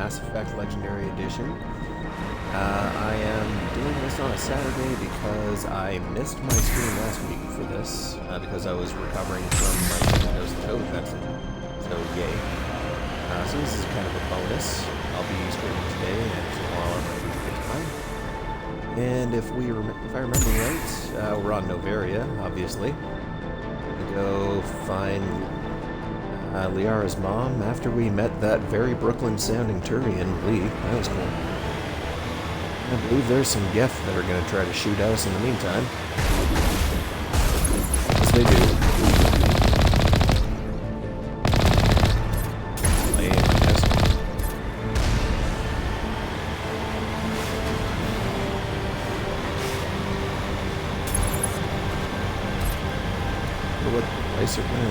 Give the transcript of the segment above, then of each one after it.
Mass Effect Legendary Edition. I am doing this on a Saturday because I missed my stream last week for this, because I was recovering from my toe infection. So yay. So this is kind of a bonus. I'll be streaming today and tomorrow on my weekend time. And if I remember right, we're on Noveria, obviously. We go find Liara's mom after we met that very Brooklyn-sounding Turian, Lee. That was cool. I believe there's some Geth that are going to try to shoot at us in the meantime. As they do. Lame, I guess. What place are going to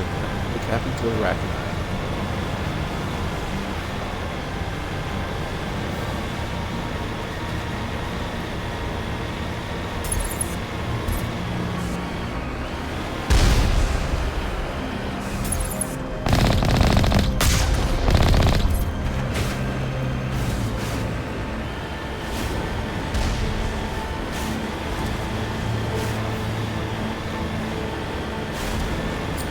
look happy to the Rachni?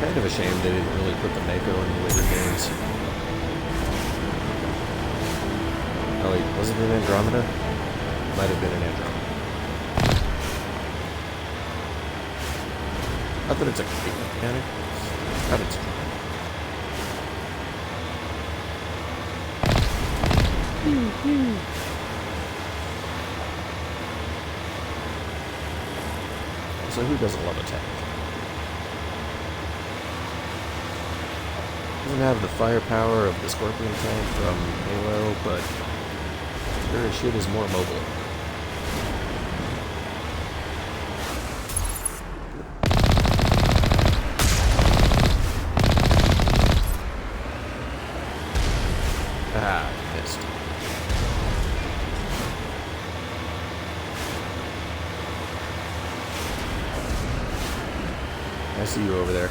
Kind of a shame they didn't really put the Mako in the later games. Oh wait, was it in Andromeda? Might have been in Andromeda. Not that it's a great mechanic. Not it's So who doesn't love a tank? Doesn't have the firepower of the Scorpion tank from Halo, but sure as shit is more mobile. Ah, missed. I see you over there.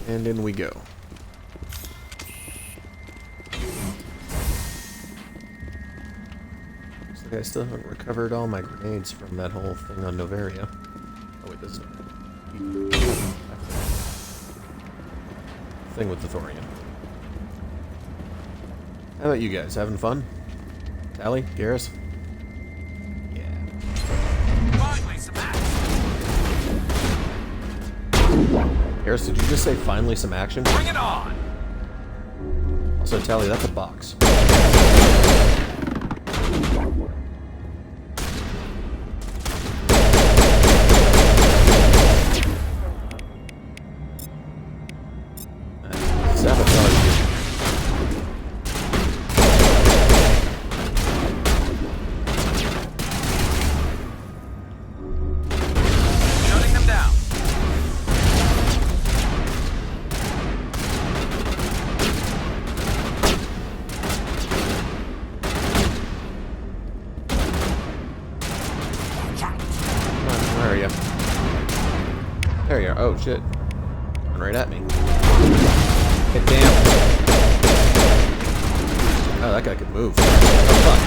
And in we go. Looks like I still haven't recovered all my grenades from that whole thing on Noveria. Oh wait, this is thing with the Thorian. How about you guys? Having fun? Tali? Garrus? Garrus, did you just say finally some action? Bring it on! Also, Tali, that's a box. Sabotage. Shutting them down. Where are you? There you are. Oh, shit. Coming right at me. Get damn. Oh, that guy could move. Oh, fuck.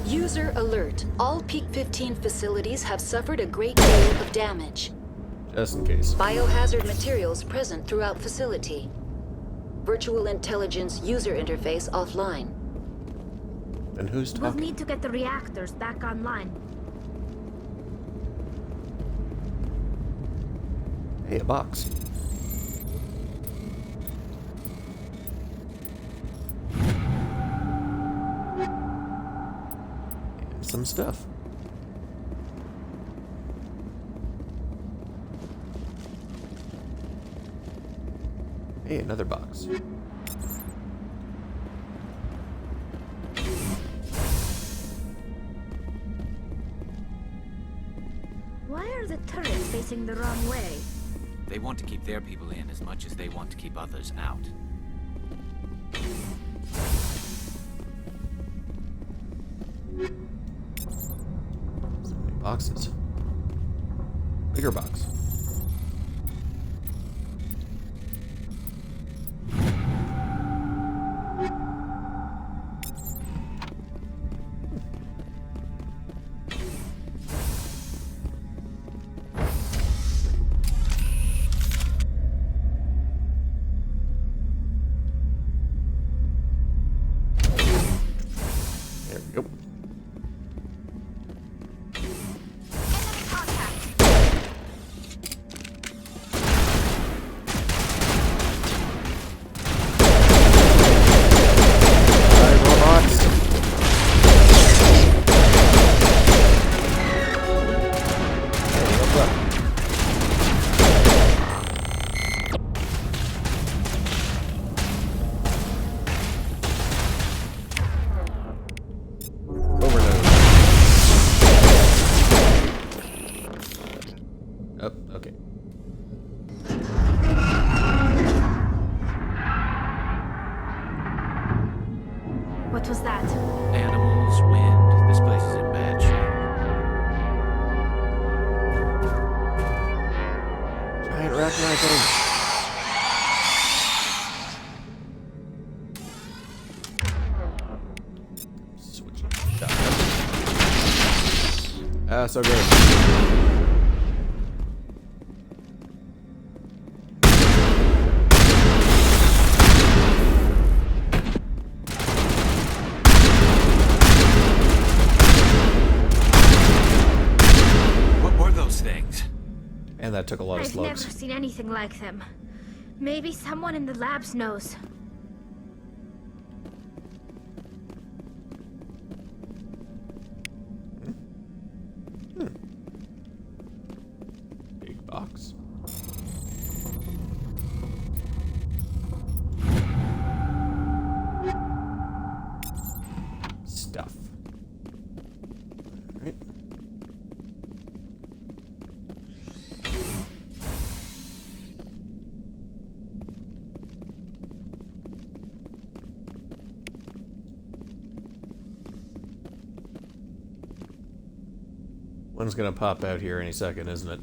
User alert. All Peak 15 facilities have suffered a great deal of damage. Just in case. Biohazard materials present throughout facility. Virtual intelligence user interface offline. And who's We'll talking? need to get the reactors back online. Hey, a box. some stuff. Hey, another box. Why are the turrets facing the wrong way? They want to keep their people in as much as they want to keep others out. So many boxes. Bigger box. There we go. Alright, robots. Hey, what's up? Overload. Oh, okay. What was that? Animals, wind, this place is in bad shape. Giant Rachni thing. Switch shotgun. Ah, so good. What were those things? And that took a lot of I've never slugs. seen anything like them. Maybe someone in the labs knows. Big box. Stuff. Alright. One's gonna pop out here any second, isn't it?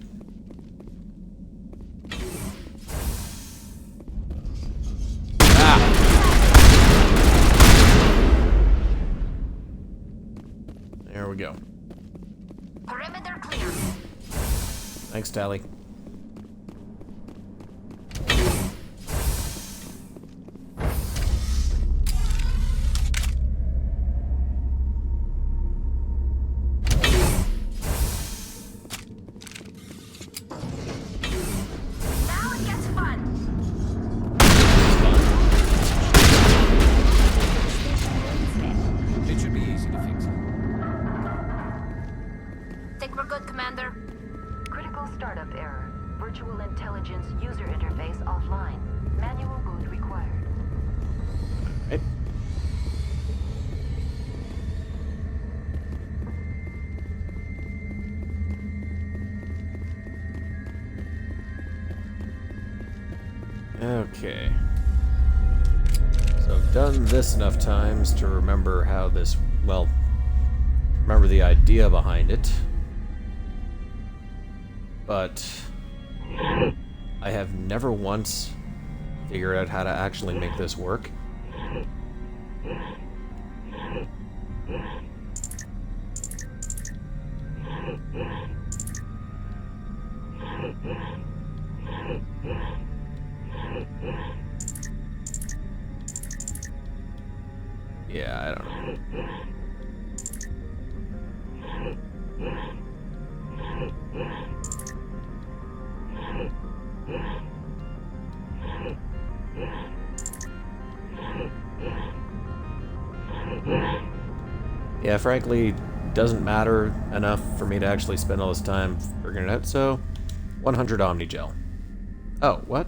There we go. Perimeter clear. Thanks, Tali. Now it gets fun. It should be easy to fix it. Think we're good, Commander? Critical startup error. Virtual intelligence user interface offline. Manual boot required. Right. Okay. So I've done this enough times to remember how this, well, remember the idea behind it. But I have never once figured out how to actually make this work. Yeah, I don't know. Yeah, frankly, doesn't matter enough for me to actually spend all this time figuring it out, so 100 omni-gel. Oh, what?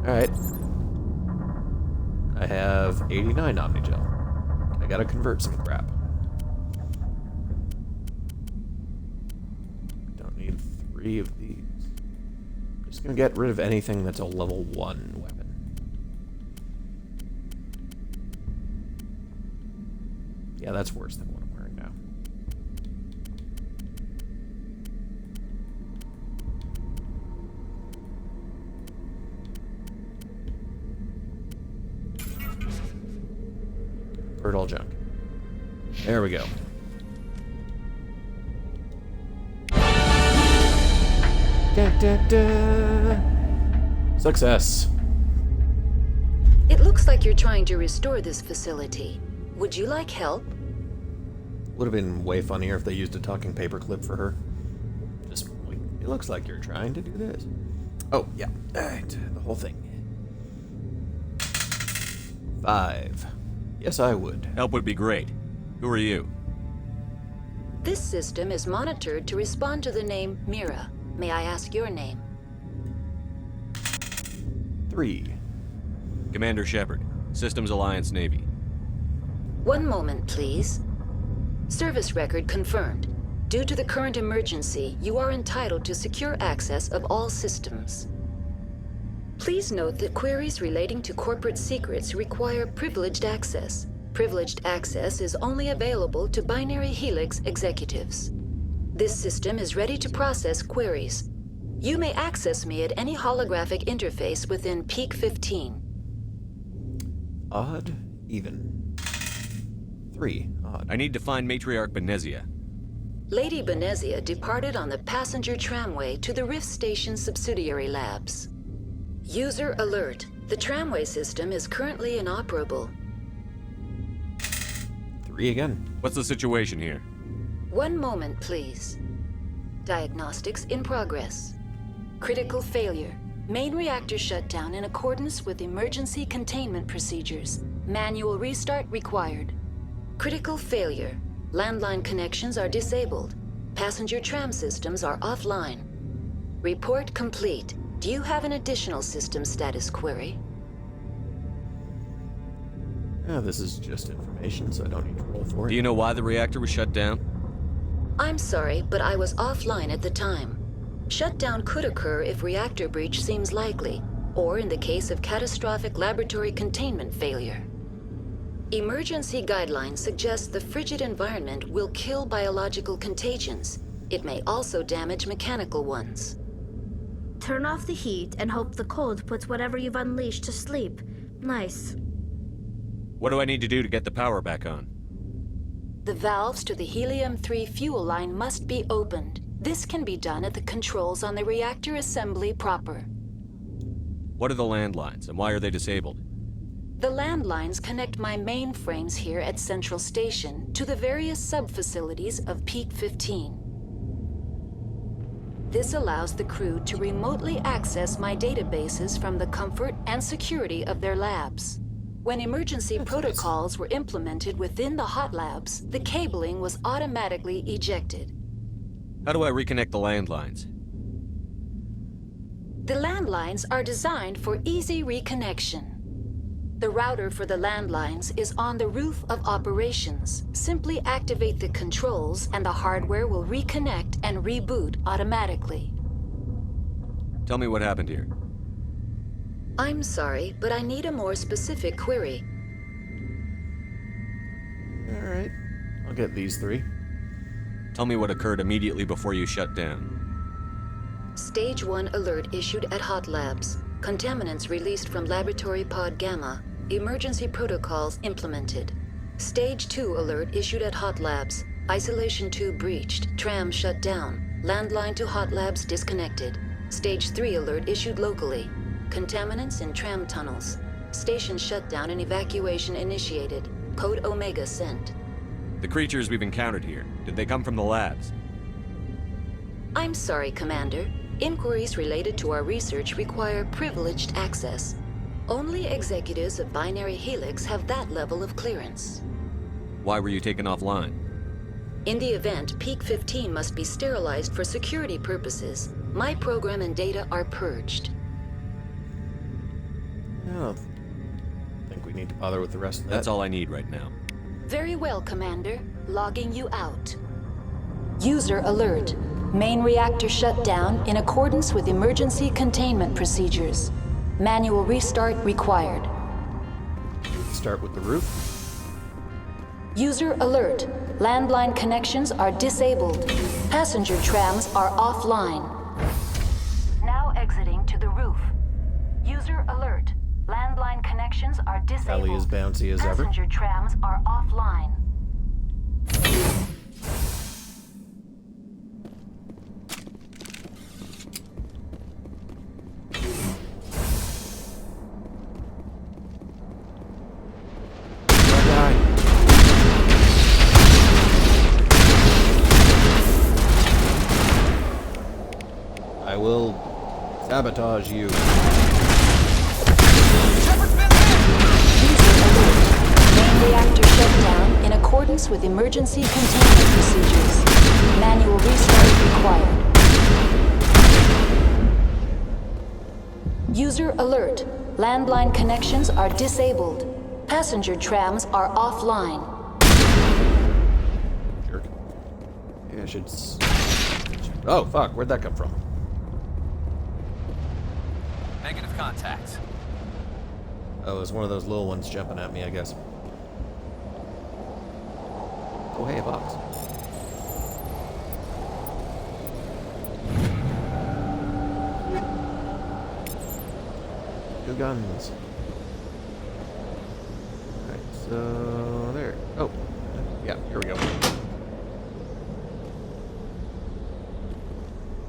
Alright. I have 89 omni-gel. I gotta convert some crap. Don't need 3 of these. Just gonna get rid of anything that's a level 1 weapon. Yeah, that's worse than what I'm wearing now. Bird all junk. There we go. Da, da, da. Success. It looks like you're trying to restore this facility. Would you like help? Would have been way funnier if they used a talking paperclip for her. Just, like, it looks like you're trying to do this. Oh, yeah. Alright, the whole thing. 5. Yes, I would. Help would be great. Who are you? This system is monitored to respond to the name Mira. May I ask your name? 3. Commander Shepard, Systems Alliance Navy. 1 moment, please. Service record confirmed. Due to the current emergency, you are entitled to secure access of all systems. Please note that queries relating to corporate secrets require privileged access. Privileged access is only available to Binary Helix executives. This system is ready to process queries. You may access me at any holographic interface within Peak 15. Odd, even. 3. Odd. I need to find Matriarch Benezia. Lady Benezia departed on the passenger tramway to the Rift Station subsidiary labs. User alert. The tramway system is currently inoperable. 3 again. What's the situation here? 1 moment, please. Diagnostics in progress. Critical failure. Main reactor shut down in accordance with emergency containment procedures. Manual restart required. Critical failure. Landline connections are disabled. Passenger tram systems are offline. Report complete. Do you have an additional system status query? This is just information, so I don't need to roll for it. Do you know why the reactor was shut down? I'm sorry, but I was offline at the time. Shutdown could occur if reactor breach seems likely, or in the case of catastrophic laboratory containment failure. Emergency guidelines suggest the frigid environment will kill biological contagions. It may also damage mechanical ones. Turn off the heat and hope the cold puts whatever you've unleashed to sleep. Nice. What do I need to do to get the power back on? The valves to the helium-3 fuel line must be opened. This can be done at the controls on the reactor assembly proper. What are the landlines, and why are they disabled? The landlines connect my mainframes here at Central Station to the various sub-facilities of Peak 15. This allows the crew to remotely access my databases from the comfort and security of their labs. When emergency protocols were implemented within the hot labs, the cabling was automatically ejected. How do I reconnect the landlines? The landlines are designed for easy reconnection. The router for the landlines is on the roof of operations. Simply activate the controls and the hardware will reconnect and reboot automatically. Tell me what happened here. I'm sorry, but I need a more specific query. Alright. I'll get these 3. Tell me what occurred immediately before you shut down. Stage 1 alert issued at Hot Labs. Contaminants released from Laboratory Pod Gamma. Emergency protocols implemented. Stage 2 alert issued at Hot Labs. Isolation tube breached. Tram shut down. Landline to Hot Labs disconnected. Stage 3 alert issued locally. Contaminants in tram tunnels. Station shutdown and evacuation initiated. Code Omega sent. The creatures we've encountered here, did they come from the labs? I'm sorry, Commander. Inquiries related to our research require privileged access. Only executives of Binary Helix have that level of clearance. Why were you taken offline? In the event, Peak 15 must be sterilized for security purposes. My program and data are purged. I don't think we need to bother with the rest of that. That's all I need right now. Very well, Commander. Logging you out. User alert. Main reactor shut down in accordance with emergency containment procedures. Manual restart required. Start with the roof. User alert. Landline connections are disabled. Passenger trams are offline. Now exiting to the roof. User alert. Landline connections are disabled. Tali is bouncy as ever. Passenger trams are offline. I will sabotage you. User alert. Main reactor shut down in accordance with emergency containment procedures. Manual restart required. User alert. Landline connections are disabled. Passenger trams are offline. Jerk. Maybe I should. Oh, fuck. Where'd that come from? Negative contacts. Oh, it was one of those little ones jumping at me, I guess. Oh, hey, a box. Two guns. Alright, so there. Oh, yeah, here we go.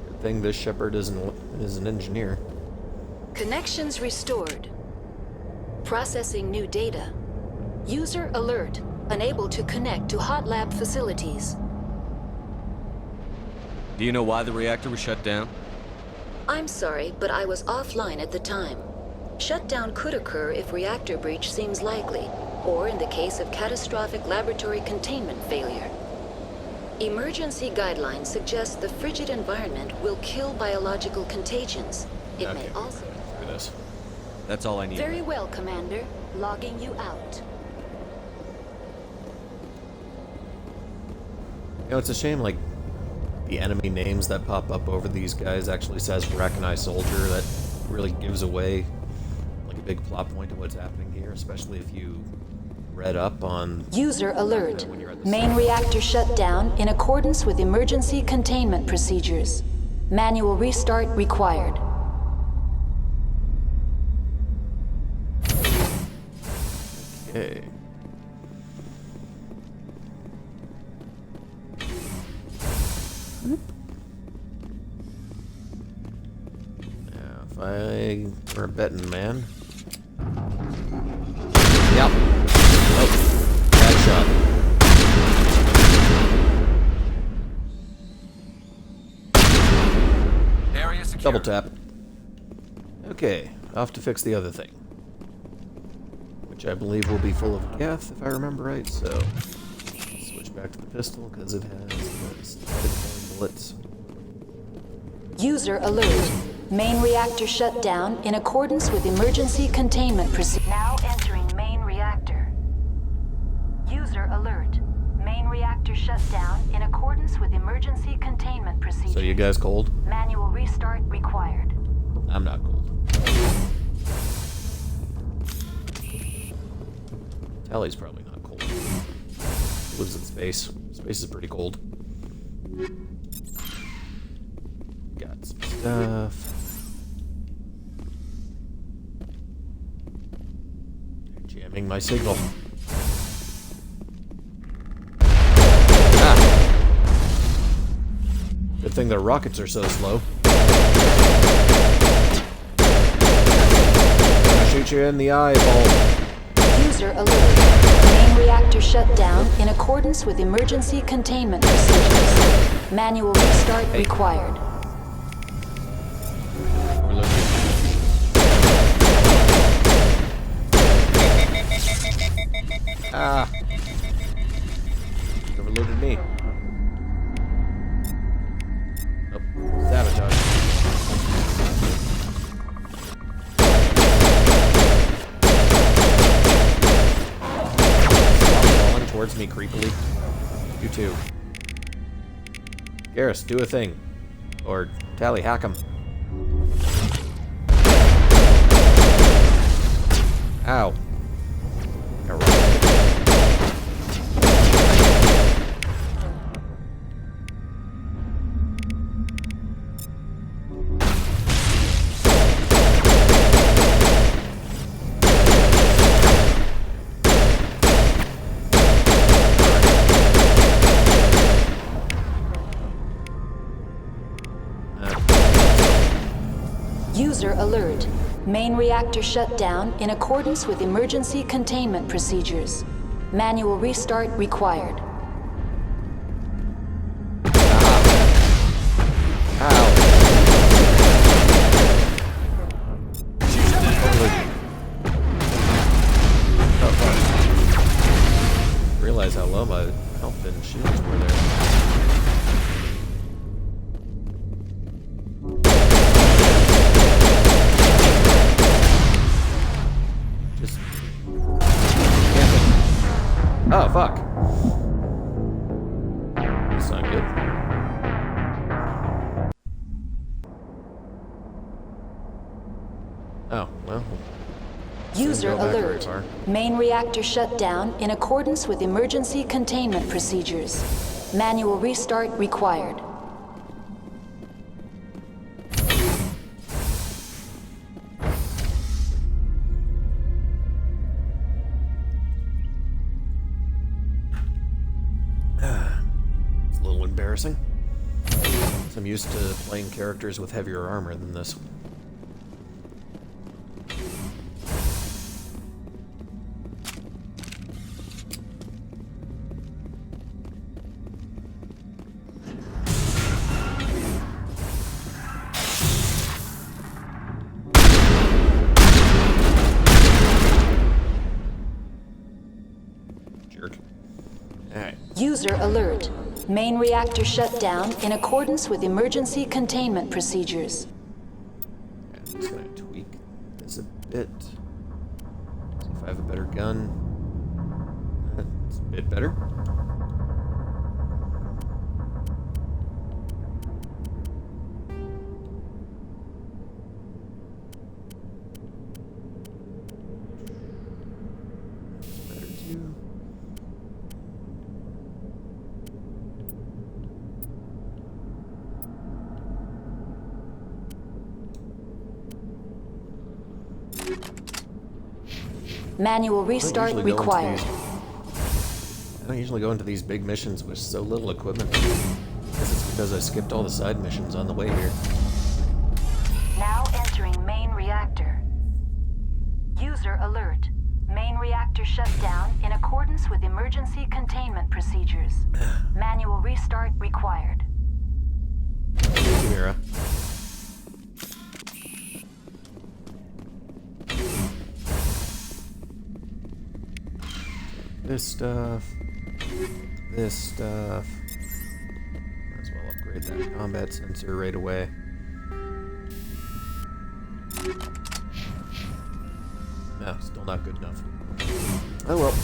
Good thing this Shepard is an engineer. Connections restored. Processing new data. User alert. Unable to connect to hot lab facilities. Do you know why the reactor was shut down? I'm sorry, but I was offline at the time. Shutdown could occur if reactor breach seems likely, or in the case of catastrophic laboratory containment failure. Emergency guidelines suggest the frigid environment will kill biological contagions. It may also... Through this. That's all I need. Very well, Commander. Logging you out. You know, it's a shame, like, the enemy names that pop up over these guys actually says Rachni soldier. That really gives away, like, a big plot point to what's happening here, especially if you read up on... User alert. when you're at the Main site. reactor shut down in accordance with emergency containment procedures. Manual restart required. Okay. Now, if I were a betting man... Yep. Oh, bad shot. Area secure. Double tap. Okay, off to fix the other thing. Which I believe will be full of Geth, if I remember right, so... Switch back to the pistol, because it has bullets. User alert. Main reactor shut down in accordance with emergency containment procedures. Now entering main reactor. User alert. Main reactor shut down in accordance with emergency containment procedures. So you guys cold? Manual restart required. I'm not cold. Tali's probably not cold. Lives in space. Space is pretty cold. Got some stuff. Jamming my signal. Ah. Good thing their rockets are so slow. Gonna shoot you in the eyeball. User alert. Main reactor shut down in accordance with emergency containment procedures. Manual restart required. We're looking. Ah. me creepily. You too. Garrus, do a thing. Or Tali, hack him. Ow. User alert. Main reactor shut down in accordance with emergency containment procedures. Manual restart required. Ow. Oh, fuck. Realize how low my health and shields were there. Oh, fuck. That's not good. Oh, well. User Didn't go back very alert. far. Main reactor shut down in accordance with emergency containment procedures. Manual restart required. It's a little embarrassing. I'm used to playing characters with heavier armor than this. Jerk. Alright. User alert. Main reactor shut down in accordance with emergency containment procedures. I'm just gonna tweak this a bit. See if I have a better gun. It's a bit better. It's better too. Manual restart I don't usually go into required. I don't usually go into these big missions with so little equipment. I guess it's because I skipped all the side missions on the way here. Now entering main reactor. User alert. Main reactor shut down in accordance with emergency containment procedures. Manual restart required. Thank you, Mira. This stuff. This stuff. Might as well upgrade that combat sensor right away. No, still not good enough. Oh well.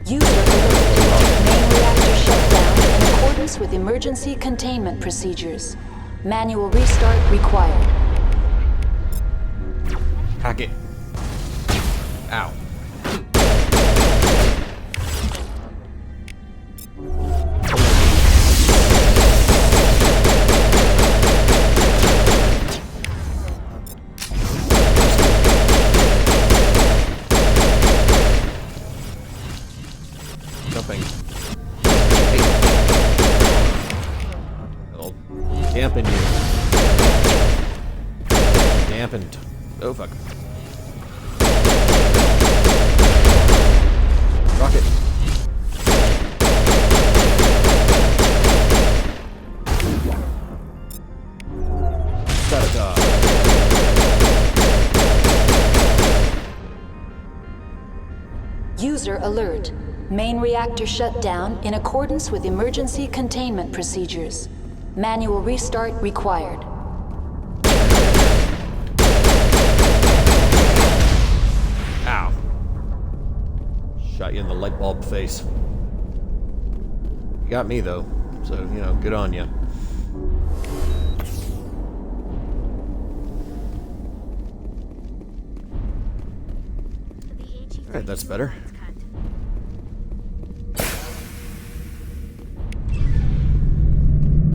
User alert. Main reactor shut down in accordance with emergency containment procedures. Manual restart required. Hack it. Ow. Jumping. Hey. I'll dampen you. Dampened. Oh fuck. Rocket. Ta-da-da. User alert. Main reactor shut down in accordance with emergency containment procedures. Manual restart required. Shot you in the light bulb face. You got me, though. So, you know, good on you. Alright, that's better.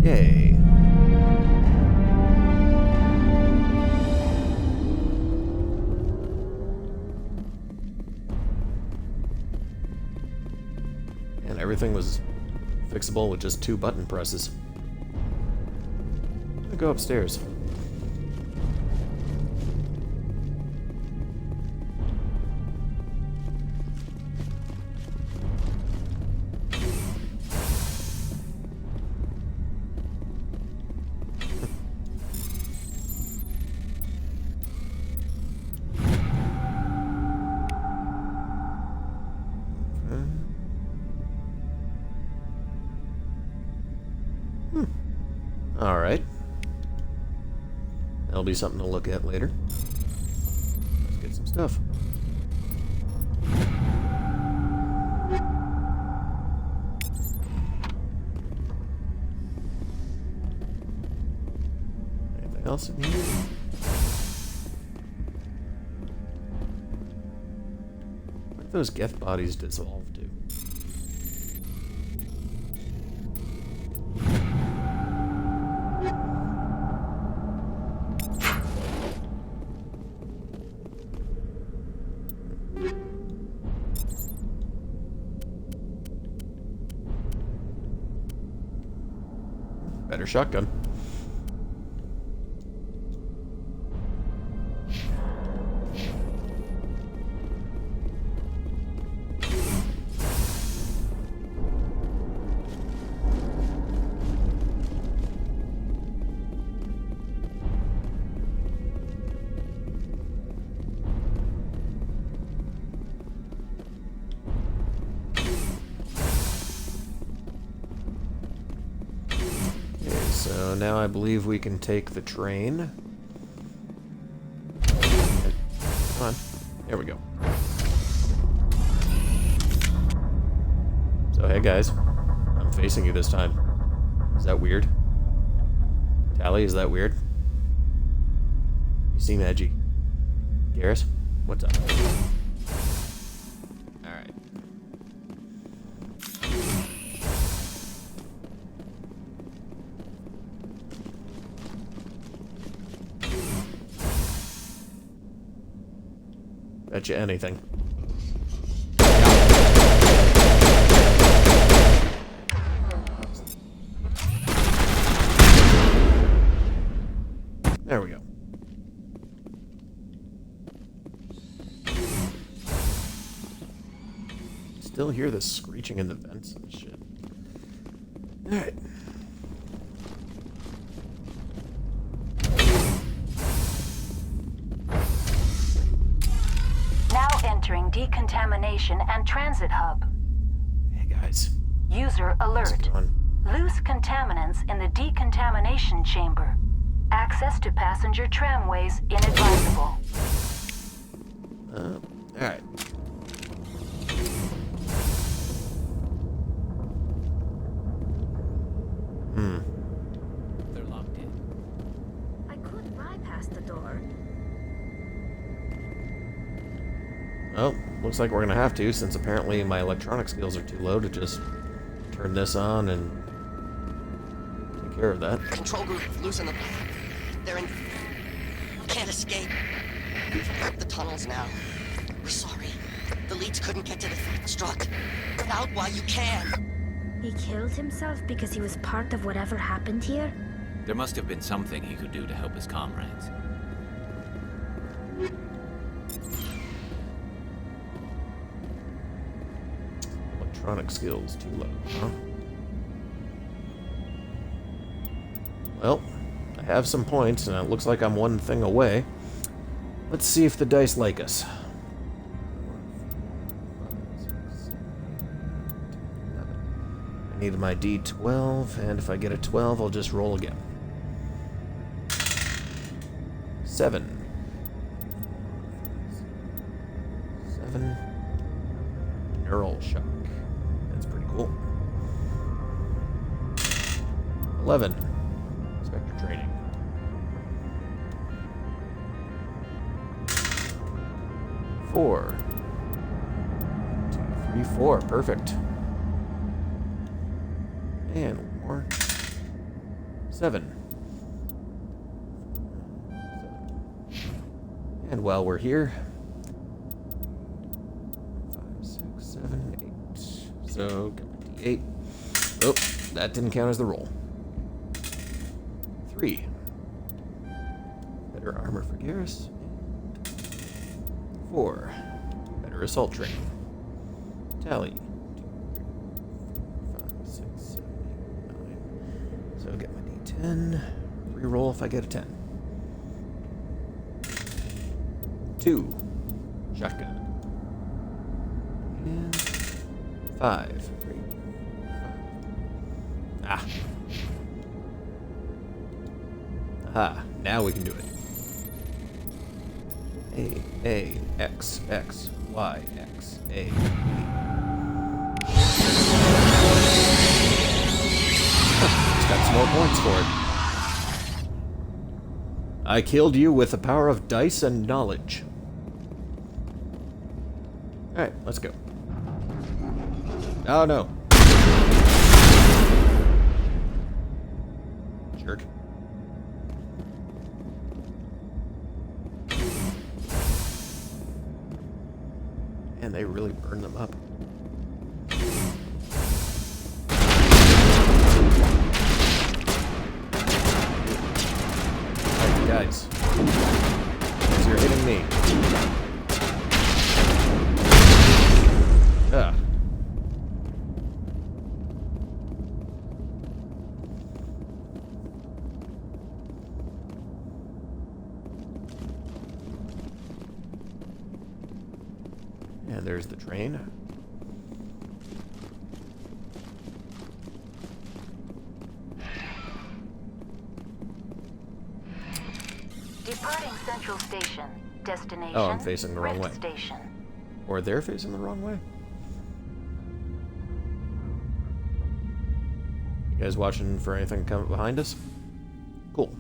Yay. And everything was fixable with just 2 button presses. I'm gonna go upstairs. Alright. That'll be something to look at later. Let's get some stuff. Anything else in here? What do those Geth bodies dissolve to? Better shotgun. So now I believe we can take the train. Come on. There we go. So hey guys, I'm facing you this time. Is that weird? Tali, is that weird? You seem edgy. Garrus, what's up? Alright. Bet you anything. There we go. Still hear the screeching in the vents and shit. Alright. Entering decontamination and transit hub. Hey guys. User How's it alert. going? Loose contaminants in the decontamination chamber. Access to passenger tramways inadvisable. Alright. They're locked in. I could bypass the door. Oh, looks like we're gonna have to, since apparently my electronic skills are too low to just turn this on and take care of that. Control group, loosen them. They're in... Can't escape. We've ripped the tunnels now. We're sorry. The leads couldn't get to the strut. Get out while you can. He killed himself because he was part of whatever happened here? There must have been something he could do to help his comrades. Electronic skills too low, huh? Well, I have some points, and it looks like I'm one thing away. Let's see if the dice like us. I need my D12, and if I get a 12, I'll just roll again. 7. neural shock. That's pretty cool. 11. Inspector training. 4. 2, 3, 4. Perfect. And one more. 7. And while we're here, 5, 6, 7, 8. So, got my D8. Oh, that didn't count as the roll. 3. Better armor for Garrus. 4. Better assault training. Tali. 2, 3, 4, 5, 6, 7, 8, 9. So, get my D10. Reroll if I get a 10. 2. Shotgun. And 5. 3, 5. Ah. Aha. Now we can do it. A, X, X, Y, X, A, B. Just got some more points for it. I killed you with the power of dice and knowledge. Alright, let's go. Oh no. Jerk. And they really burn them up. Alright, guys. As you're hitting me. Ah. And there's the train. Departing Central Station. Destination. Oh, I'm facing the wrong way. Station. Or they're facing the wrong way. You guys watching for anything coming behind us? Cool.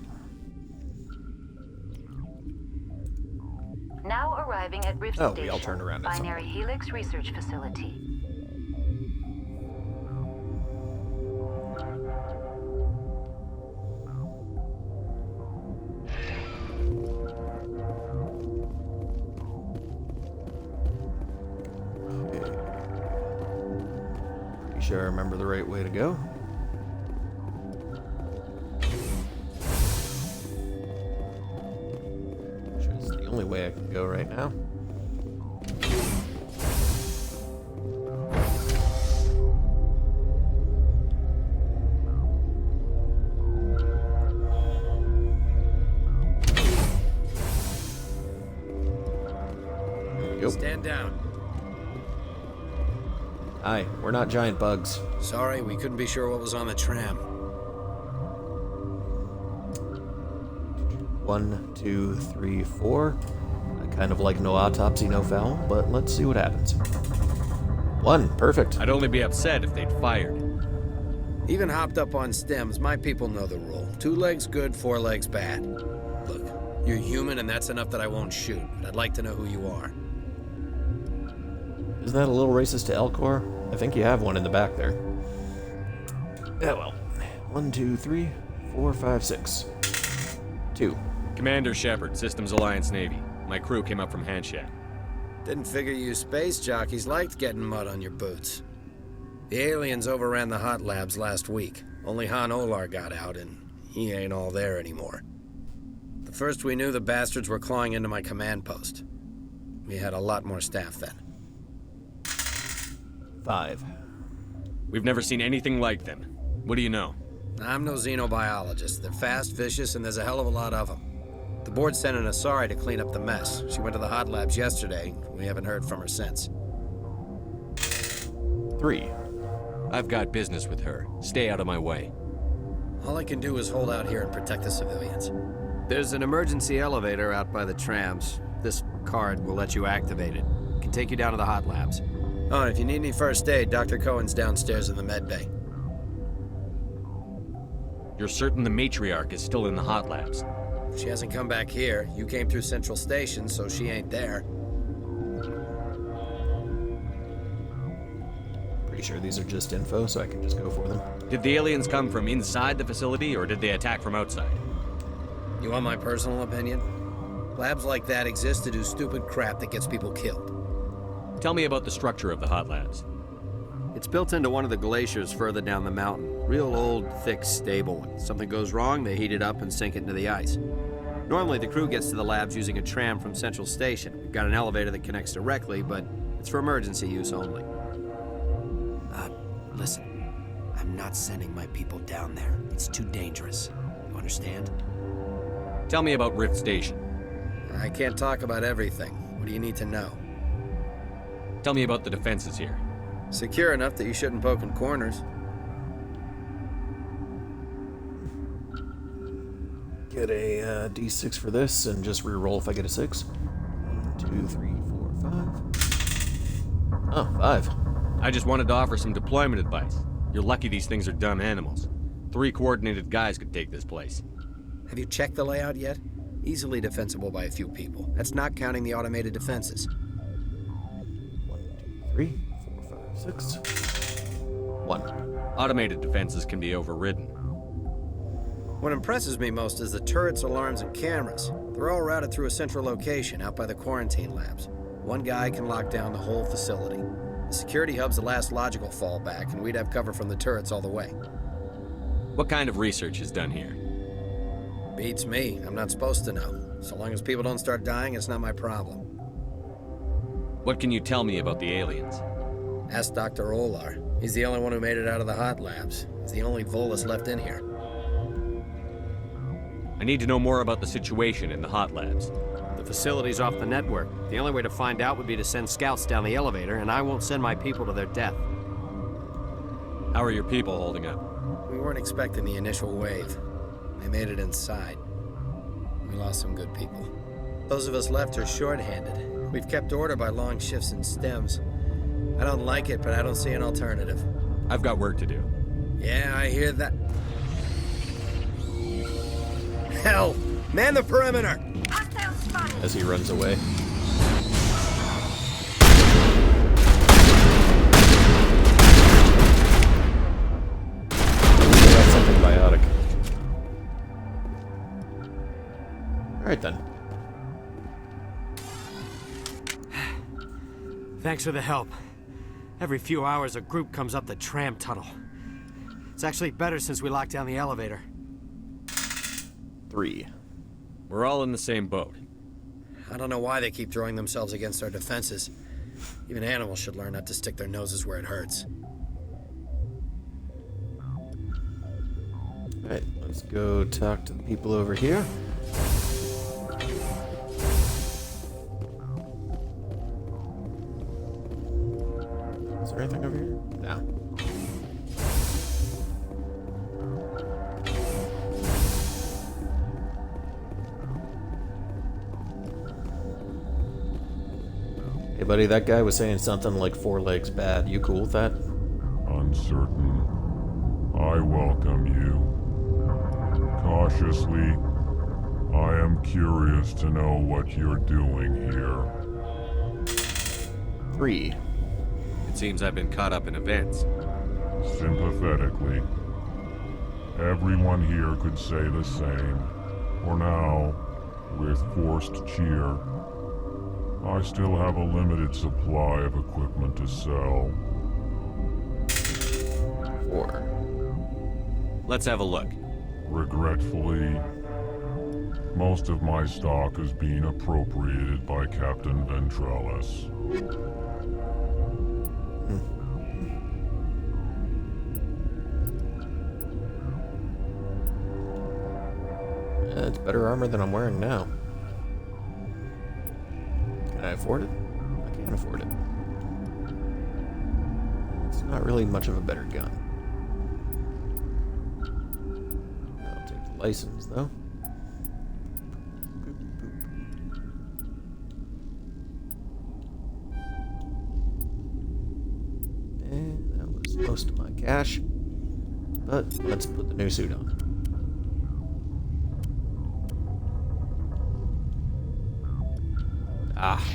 Now arriving at Rift Oh, Station. we all turned around at some Binary point. Helix Research Facility. Pretty sure I remember the right way to go. Which is the only way I can go right now. Stand down. Hi, we're not giant bugs. Sorry, we couldn't be sure what was on the tram. 1, 2, 3, 4. I kind of like no autopsy, no foul, but let's see what happens. 1, perfect. I'd only be upset if they'd fired. Even hopped up on stems, my people know the rule. 2 legs good, 4 legs bad. Look, you're human and that's enough that I won't shoot, but I'd like to know who you are. Isn't that a little racist to Elcor? I think you have one in the back there. Yeah, well. 1, 2, 3, 4, 5, 6. 2. Commander Shepard, Systems Alliance Navy. My crew came up from Handshake. Didn't figure you space jockeys liked getting mud on your boots. The aliens overran the hot labs last week. Only Han Olar got out, and he ain't all there anymore. The first we knew, the bastards were clawing into my command post. We had a lot more staff then. 5. We've never seen anything like them. What do you know? I'm no xenobiologist. They're fast, vicious, and there's a hell of a lot of them. The board sent an Asari to clean up the mess. She went to the hot labs yesterday. We haven't heard from her since. 3. I've got business with her. Stay out of my way. All I can do is hold out here and protect the civilians. There's an emergency elevator out by the trams. This card will let you activate it. Can take you down to the hot labs. Oh, and if you need any first aid, Dr. Cohen's downstairs in the med bay. You're certain the matriarch is still in the hot labs? She hasn't come back here. You came through Central Station, so she ain't there. Pretty sure these are just info, so I can just go for them. Did the aliens come from inside the facility, or did they attack from outside? You want my personal opinion? Labs like that exist to do stupid crap that gets people killed. Tell me about the structure of the hot labs. It's built into one of the glaciers further down the mountain. Real old, thick, stable. When something goes wrong, they heat it up and sink it into the ice. Normally, the crew gets to the labs using a tram from Central Station. We've got an elevator that connects directly, but it's for emergency use only. Listen. I'm not sending my people down there. It's too dangerous. You understand? Tell me about Rift Station. I can't talk about everything. What do you need to know? Tell me about the defenses here. Secure enough that you shouldn't poke in corners. Get a D6 for this and just re-roll if I get a 6. 1, 2, 3, 4, 5. Oh, 5. I just wanted to offer some deployment advice. You're lucky these things are dumb animals. 3 coordinated guys could take this place. Have you checked the layout yet? Easily defensible by a few people. That's not counting the automated defenses. 1, 2, 3, 4, 5, 6. 1. Automated defenses can be overridden. What impresses me most is the turrets, alarms, and cameras. They're all routed through a central location out by the quarantine labs. One guy can lock down the whole facility. The security hub's the last logical fallback, and we'd have cover from the turrets all the way. What kind of research is done here? Beats me. I'm not supposed to know. So long as people don't start dying, it's not my problem. What can you tell me about the aliens? Ask Dr. Olar. He's the only one who made it out of the hot labs. He's the only Volus left in here. I need to know more about the situation in the hot labs. The facility's off the network. The only way to find out would be to send scouts down the elevator, and I won't send my people to their death. How are your people holding up? We weren't expecting the initial wave. They made it inside. We lost some good people. Those of us left are short-handed. We've kept order by long shifts in stems. I don't like it, but I don't see an alternative. I've got work to do. Yeah, I hear that. Hell! Man the perimeter! As he runs away. Got something biotic. Alright then. Thanks for the help. Every few hours, a group comes up the tram tunnel. It's actually better since we locked down the elevator. 3. We're all in the same boat. I don't know why they keep throwing themselves against our defenses. Even animals should learn not to stick their noses where it hurts. Alright, let's go talk to the people over here. Is there anything over here? No. Hey buddy, that guy was saying something like 4 legs bad. You cool with that? Uncertain. I welcome you. Cautiously, I am curious to know what you're doing here. 3. It seems I've been caught up in events. Sympathetically. Everyone here could say the same. For now, with forced cheer, I still have a limited supply of equipment to sell. 4. Let's have a look. Regretfully, most of my stock is being appropriated by Captain Ventrellis. It's better armor than I'm wearing now. Can I afford it? I can't afford it. It's not really much of a better gun. I'll take the license, though. cash. But let's put the new suit on. Ah,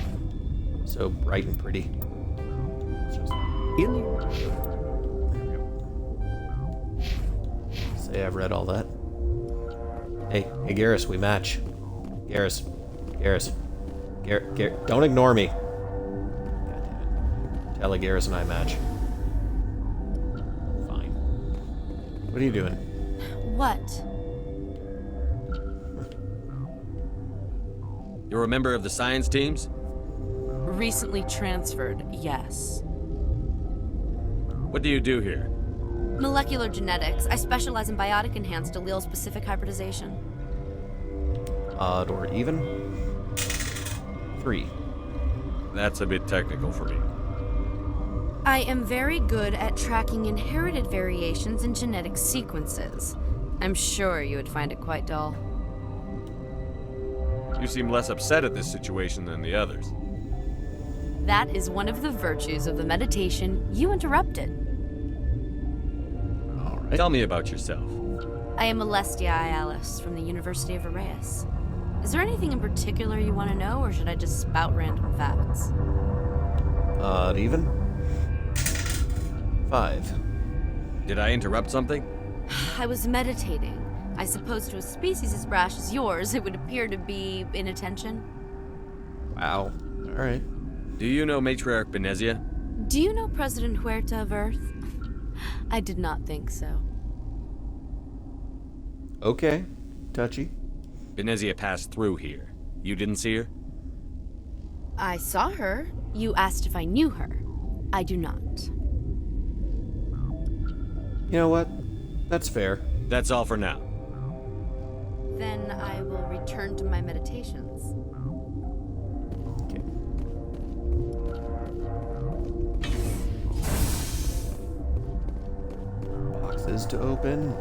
so bright and pretty. There we go. Say I've read all that. Hey, Garrus, we match. Garrus, don't ignore me. God damn it. Tali, Garrus, and I match. Fine. What are you doing? What? You're a member of the science teams? Recently transferred, yes. What do you do here? Molecular genetics. I specialize in biotic-enhanced allele-specific hybridization. Odd or even? 3. That's a bit technical for me. I am very good at tracking inherited variations in genetic sequences. I'm sure you would find it quite dull. You seem less upset at this situation than the others. That is one of the virtues of the meditation you interrupted. All right. Tell me about yourself. I am Alestia Ialis from the University of Arrayas. Is there anything in particular you want to know, or should I just spout random facts? Odd even? 5. Did I interrupt something? I was meditating. I suppose to a species as brash as yours, it would appear to be inattention. Wow. All right. Do you know Matriarch Benezia? Do you know President Huerta of Earth? I did not think so. Okay. Touchy. Benezia passed through here. You didn't see her? I saw her. You asked if I knew her. I do not. You know what? That's fair. That's all for now. Then I will return to my meditations. Okay. Boxes to open.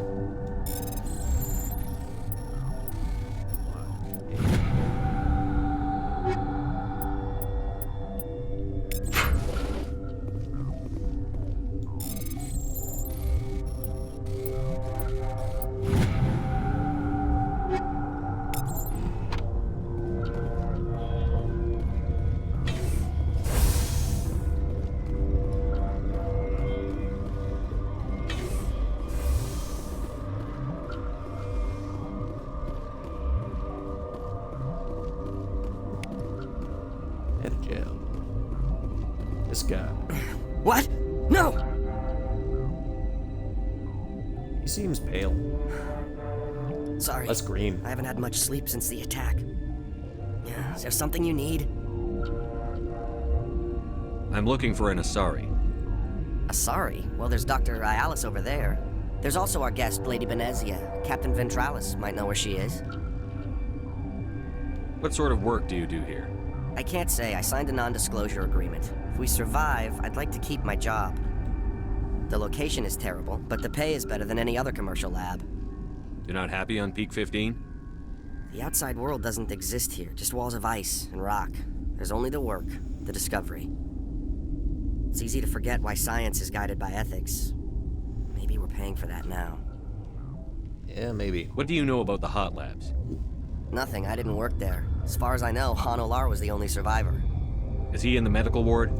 Omni-gel. This guy. What? No! He seems pale. Sorry. Less green. I haven't had much sleep since the attack. Yeah, is there something you need? I'm looking for an Asari. Sorry. Well, there's Dr. Ialis over there. There's also our guest, Lady Benezia. Captain Ventralis might know where she is. What sort of work do you do here? I can't say. I signed a non-disclosure agreement. If we survive, I'd like to keep my job. The location is terrible, but the pay is better than any other commercial lab. You're not happy on Peak 15? The outside world doesn't exist here, just walls of ice and rock. There's only the work, the discovery. It's easy to forget why science is guided by ethics. Maybe we're paying for that now. Yeah, maybe. What do you know about the hot labs? Nothing, I didn't work there. As far as I know, Han Olar was the only survivor. Is he in the medical ward?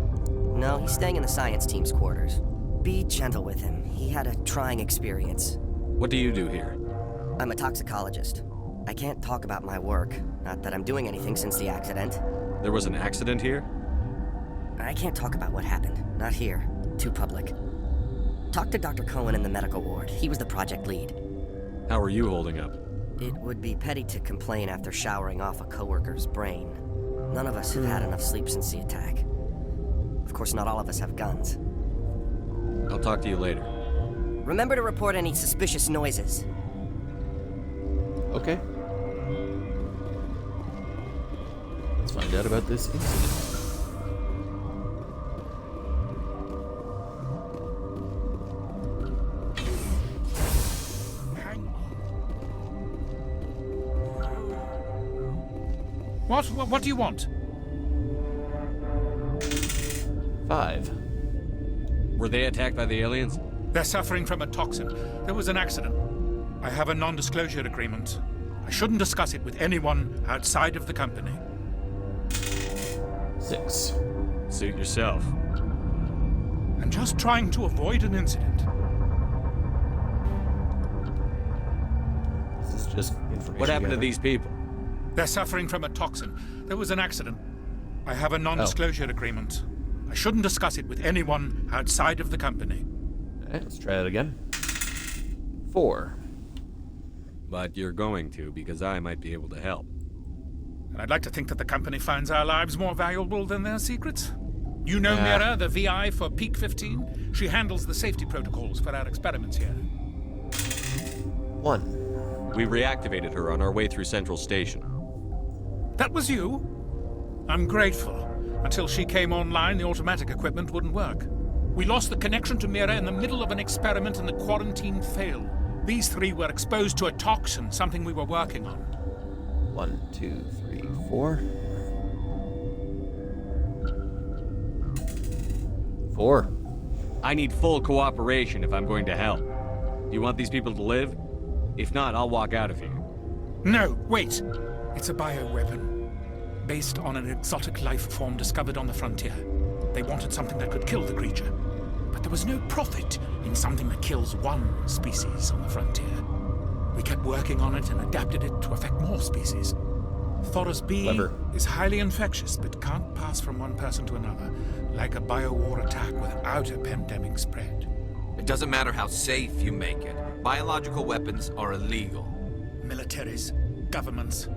No, he's staying in the science team's quarters. Be gentle with him. He had a trying experience. What do you do here? I'm a toxicologist. I can't talk about my work. Not that I'm doing anything since the accident. There was an accident here? I can't talk about what happened. Not here. Too public. Talk to Dr. Cohen in the medical ward. He was the project lead. How are you holding up? It would be petty to complain after showering off a coworker's brain. None of us have had enough sleep since the attack. Of course, not all of us have guns. I'll talk to you later. Remember to report any suspicious noises. Okay. Let's find out about this incident. What do you want? 5. Were they attacked by the aliens? They're suffering from a toxin. There was an accident. I have a non-disclosure agreement. I shouldn't discuss it with anyone outside of the company. 6. Suit yourself. I'm just trying to avoid an incident. This is just information. What happened to gathering. these people? They're suffering from a toxin. There was an accident. I have a non-disclosure agreement. I shouldn't discuss it with anyone outside of the company. Alright, let's try that again. 4. But you're going to, because I might be able to help. And I'd like to think that the company finds our lives more valuable than their secrets. You know Mira, the VI for Peak 15? She handles the safety protocols for our experiments here. 1. We reactivated her on our way through Central Station. That was you? I'm grateful. Until she came online, the automatic equipment wouldn't work. We lost the connection to Mira in the middle of an experiment and the quarantine failed. These 3 were exposed to a toxin, something we were working on. 1, 2, 3, 4. 4. I need full cooperation if I'm going to help. Do you want these people to live? If not, I'll walk out of here. No, wait. It's a bioweapon. Based on an exotic life form discovered on the frontier. They wanted something that could kill the creature. But there was no profit in something that kills one species on the frontier. We kept working on it and adapted it to affect more species. Thoros B is highly infectious, but can't pass from one person to another, like a biowar attack without a pandemic spread. It doesn't matter how safe you make it. Biological weapons are illegal. Militaries, governments,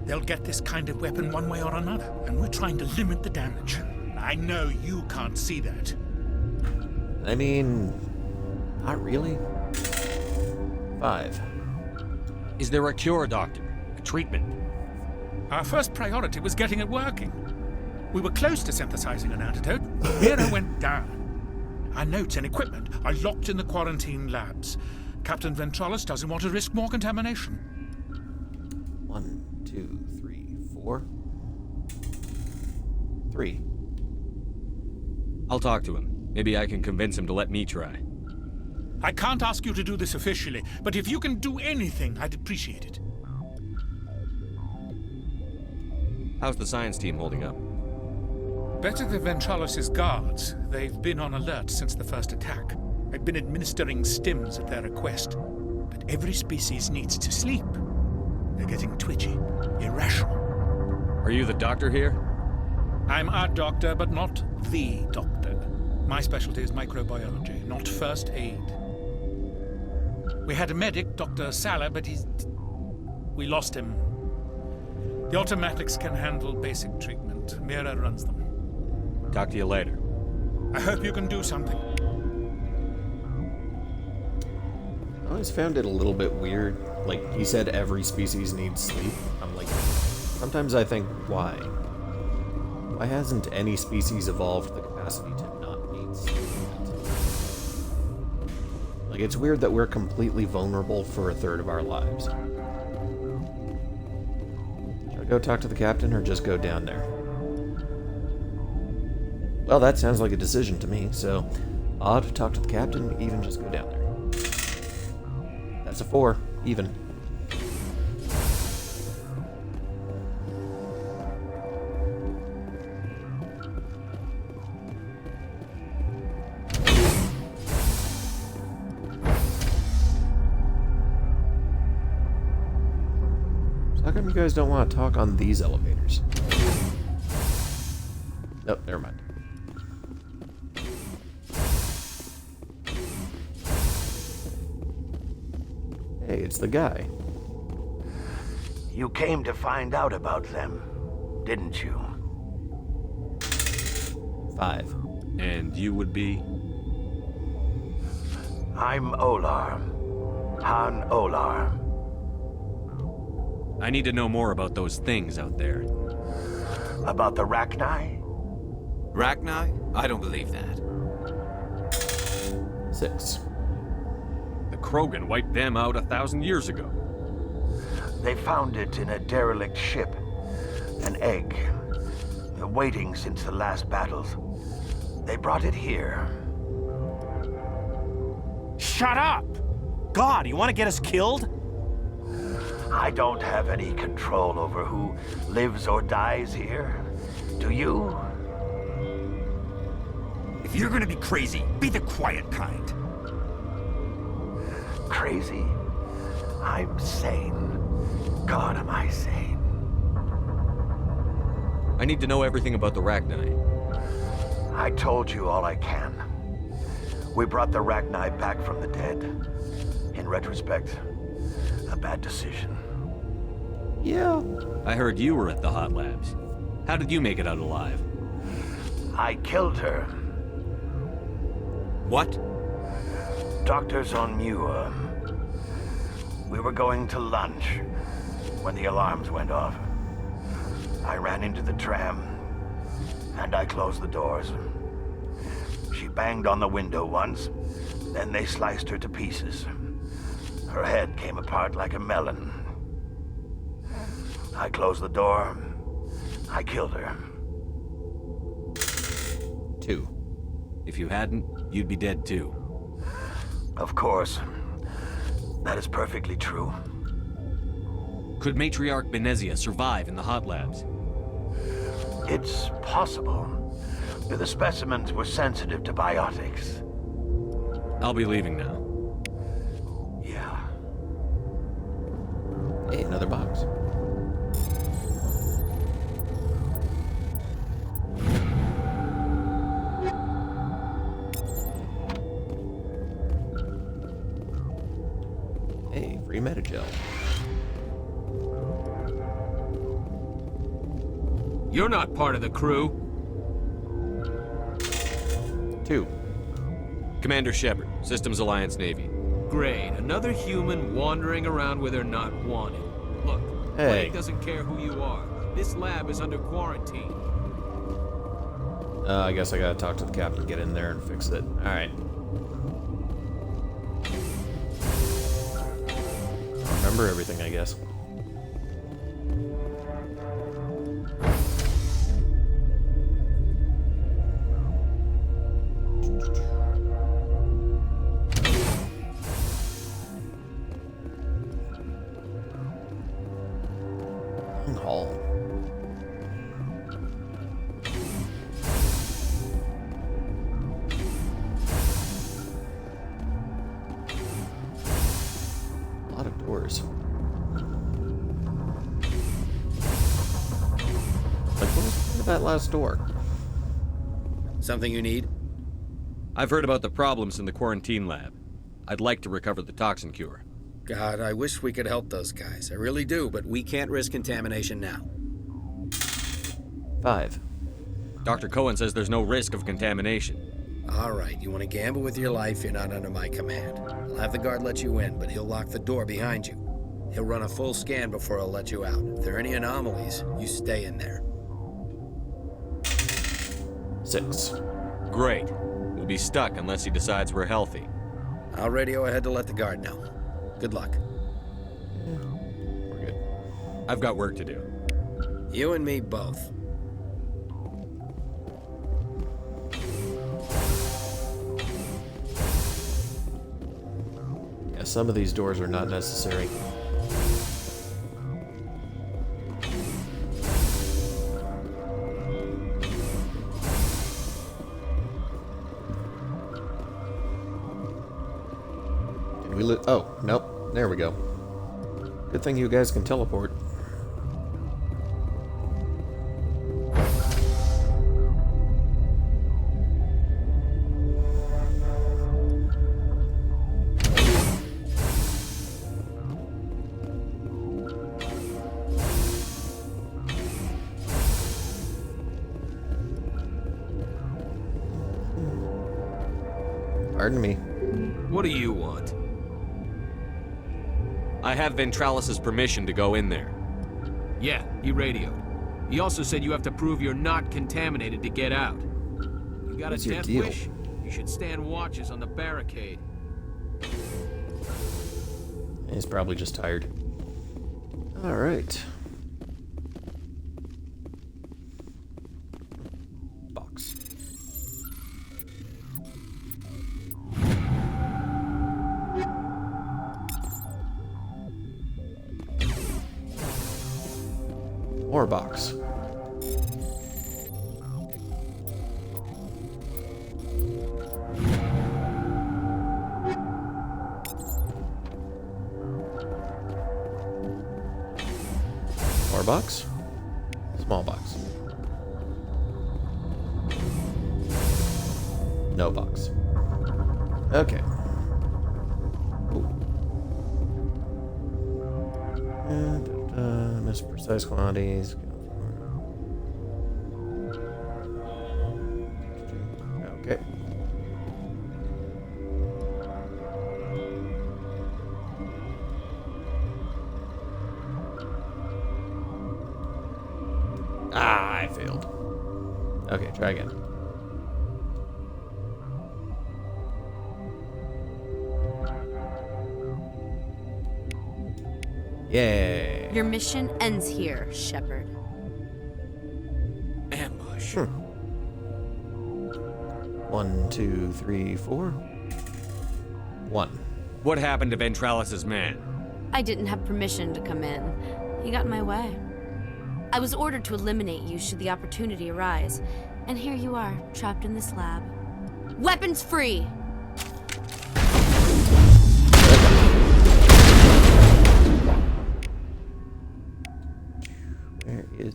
they'll get this kind of weapon one way or another, and we're trying to limit the damage. I know you can't see that. I mean, not really. 5. Is there a cure, Doctor? A treatment? Our first priority was getting it working. We were close to synthesizing an antidote. Mira went down. Our notes and equipment are locked in the quarantine labs. Captain Ventralis doesn't want to risk more contamination. 1, 2, 3, 4. 3. I'll talk to him. Maybe I can convince him to let me try. I can't ask you to do this officially, but if you can do anything, I'd appreciate it. How's the science team holding up? Better than Ventralis' guards. They've been on alert since the first attack. I've been administering stims at their request. But every species needs to sleep. They're getting twitchy, irrational. Are you the doctor here? I'm a doctor, but not the doctor. My specialty is microbiology, not first aid. We had a medic, Dr. Sala, but we lost him. The automatics can handle basic treatment. Mira runs them. Talk to you later. I hope you can do something. I always found it a little bit weird. Like, he said every species needs sleep. I'm like, sometimes I think, why? Why hasn't any species evolved the capacity to not need sleep? Like, it's weird that we're completely vulnerable for a third of our lives. Should I go talk to the captain or just go down there? Well, that sounds like a decision to me, so I'll have to talk to the captain, even just go down there. That's a 4, even. So how come you guys don't want to talk on these elevators? Nope, never mind. Hey, it's the guy. You came to find out about them, didn't you? 5. And you would be? I'm Olar. Han Olar. I need to know more about those things out there. About the Rachni? Rachni? I don't believe that. 6. The Krogan wiped them out 1,000 years ago. They found it in a derelict ship. An egg. Waiting since the last battles. They brought it here. shut up! God, you want to get us killed? I don't have any control over who lives or dies here. Do you? If you're gonna be crazy, be the quiet kind. Crazy? I'm sane. God, am I sane? I need to know everything about the Rachni. I told you all I can. We brought the Rachni back from the dead. In retrospect, a bad decision. Yeah. I heard you were at the hot labs. How did you make it out alive? I killed her. What? Doctors on Muir. We were going to lunch when the alarms went off. I ran into the tram, and I closed the doors. She banged on the window once, then they sliced her to pieces. Her head came apart like a melon. I closed the door. I killed her. 2. If you hadn't, you'd be dead too. Of course. That is perfectly true. Could Matriarch Benezia survive in the hot labs? It's possible. The specimens were sensitive to biotics. I'll be leaving now. Yeah. Hey, another box. Hey, free omni-gel. You're not part of the crew. 2. Commander Shepard, Systems Alliance Navy. Great, another human wandering around where they're not wanted. Look, Hey. Plague doesn't care who you are. This lab is under quarantine. I guess I gotta talk to the captain, get in there and fix it. Alright. Remember everything, I guess. Hall. A lot of doors. Like, what was that last door? Something you need? I've heard about the problems in the quarantine lab. I'd like to recover the toxin cure. God, I wish we could help those guys. I really do, but we can't risk contamination now. 5. Dr. Cohen says there's no risk of contamination. All right, you want to gamble with your life, you're not under my command. I'll have the guard let you in, but he'll lock the door behind you. He'll run a full scan before he'll let you out. If there are any anomalies, you stay in there. 6. Great. We'll be stuck unless he decides we're healthy. I'll radio ahead to let the guard know. Good luck. We're good. I've got work to do. You and me both. Yeah, some of these doors are not necessary. Did we oh, nope. There we go. Good thing you guys can teleport. Pardon me. What do you want? I have Ventralis's permission to go in there. Yeah, he radioed. He also said you have to prove you're not contaminated to get out. You got What's a your death deal? wish? You should stand watches on the barricade. He's probably just tired. Alright. Box. More box. More box. Small box. No box. Okay. And, miss precise quantities. Okay. Ah, I failed. Okay, try again. Yay. Your mission ends here, Shepard. Ambush. 1, 2, 3, 4. 1. What happened to Ventralis's man? I didn't have permission to come in. He got in my way. I was ordered to eliminate you should the opportunity arise. And here you are, trapped in this lab. Weapons free!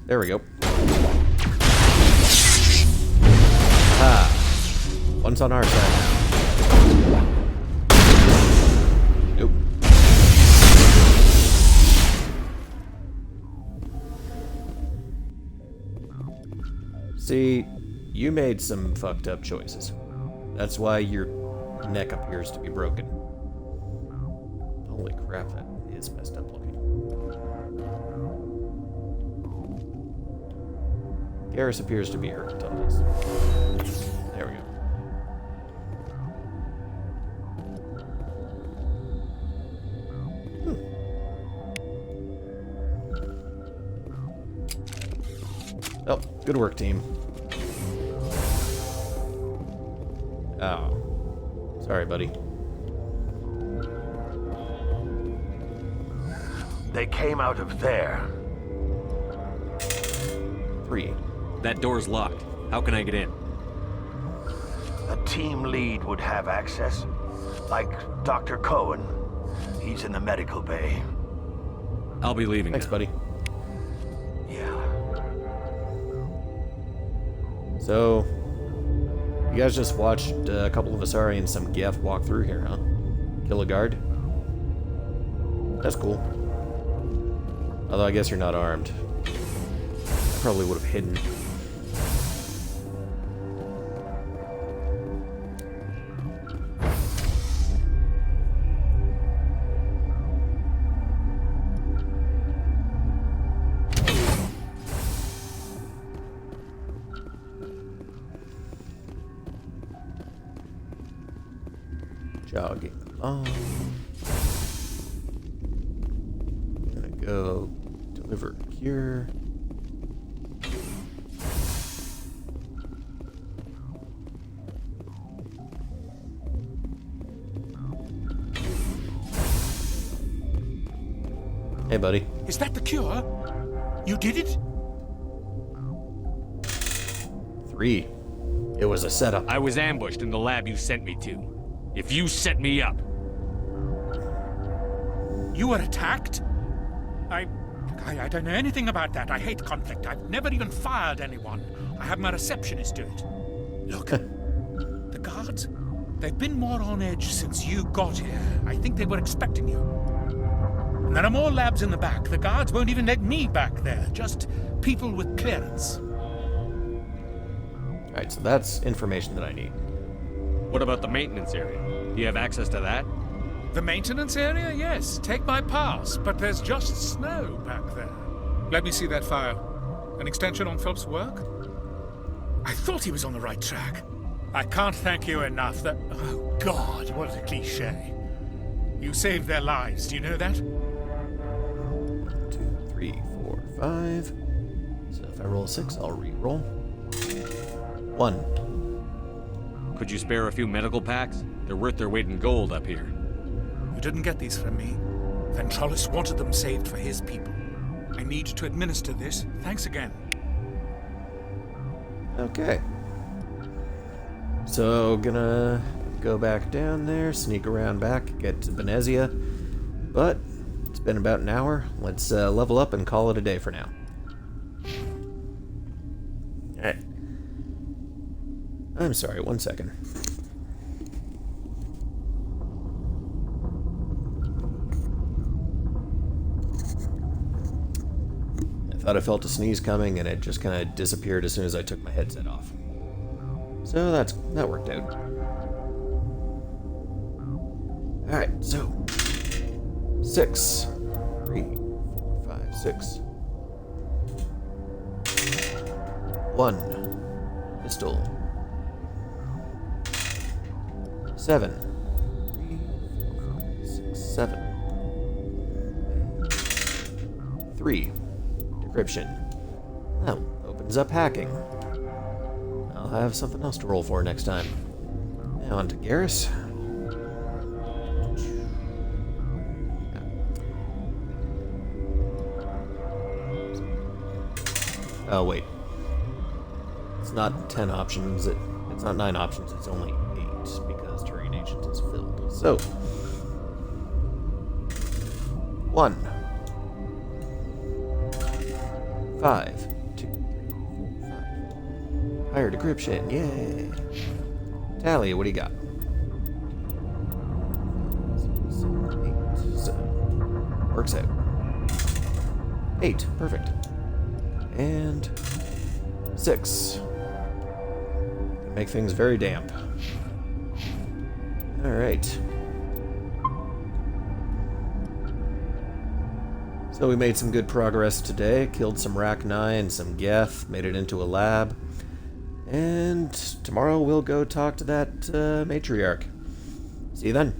There we go. Ah. One's on our side now. Nope. See, you made some fucked up choices. That's why your neck appears to be broken. Holy crap, that is messed up looking. Garrus appears to be hurt until this. There we go. Oh, good work, team. Oh. Sorry, buddy. They came out of there. 3. That door's locked. How can I get in? A team lead would have access. Like Dr. Cohen. He's in the medical bay. I'll be leaving. Thanks, now. buddy. Yeah. So, you guys just watched a couple of Asari and some Geth walk through here, huh? Kill a guard? That's cool. Although I guess you're not armed. I probably would have hidden. Jogging along. Gonna go deliver a cure. Hey, buddy. Is that the cure? You did it? 3. It was a setup. I was ambushed in the lab you sent me to. If you set me up... You were attacked? I don't know anything about that. I hate conflict. I've never even fired anyone. I have my receptionist do it. Look, the guards, they've been more on edge since you got here. I think they were expecting you. And there are more labs in the back. The guards won't even let me back there. Just people with clearance. Alright, so that's information that I need. What about the maintenance area? Do you have access to that? The maintenance area? Yes. Take my pass. But there's just snow back there. Let me see that file. An extension on Phelps' work? I thought he was on the right track. I can't thank you enough that... Oh, God, what a cliché. You saved their lives. Do you know that? 2, 3, 4, 5. So if I roll 6, I'll re-roll. 1. Could you spare a few medical packs? They're worth their weight in gold up here. You didn't get these from me. Ventralis wanted them saved for his people. I need to administer this. Thanks again. Okay. So, gonna go back down there, sneak around back, get to Venezia. But, it's been about an hour. Let's level up and call it a day for now. Alright. I'm sorry, 1 second. I thought I felt a sneeze coming, and it just kind of disappeared as soon as I took my headset off. So that worked out. Alright, so 6, 3, 4, 5, 6. 1 pistol. 7, 3, 4, 5, 6, 7. 3 decryption. That opens up hacking. I'll have something else to roll for next time. Now on to Garrus. Oh, wait. It's not 10 options. It's not 9 options. It's only 8 because Turian Ancient is filled. So, 1, 5, 2, 3, 4, 5. Higher decryption. Yay. Tali, what do you got? 7, 8. So, works out. 8. Perfect. And 6. Make things very damp. Alright. So we made some good progress today. Killed some Rachni and some Geth. Made it into a lab. And tomorrow we'll go talk to that matriarch. See you then.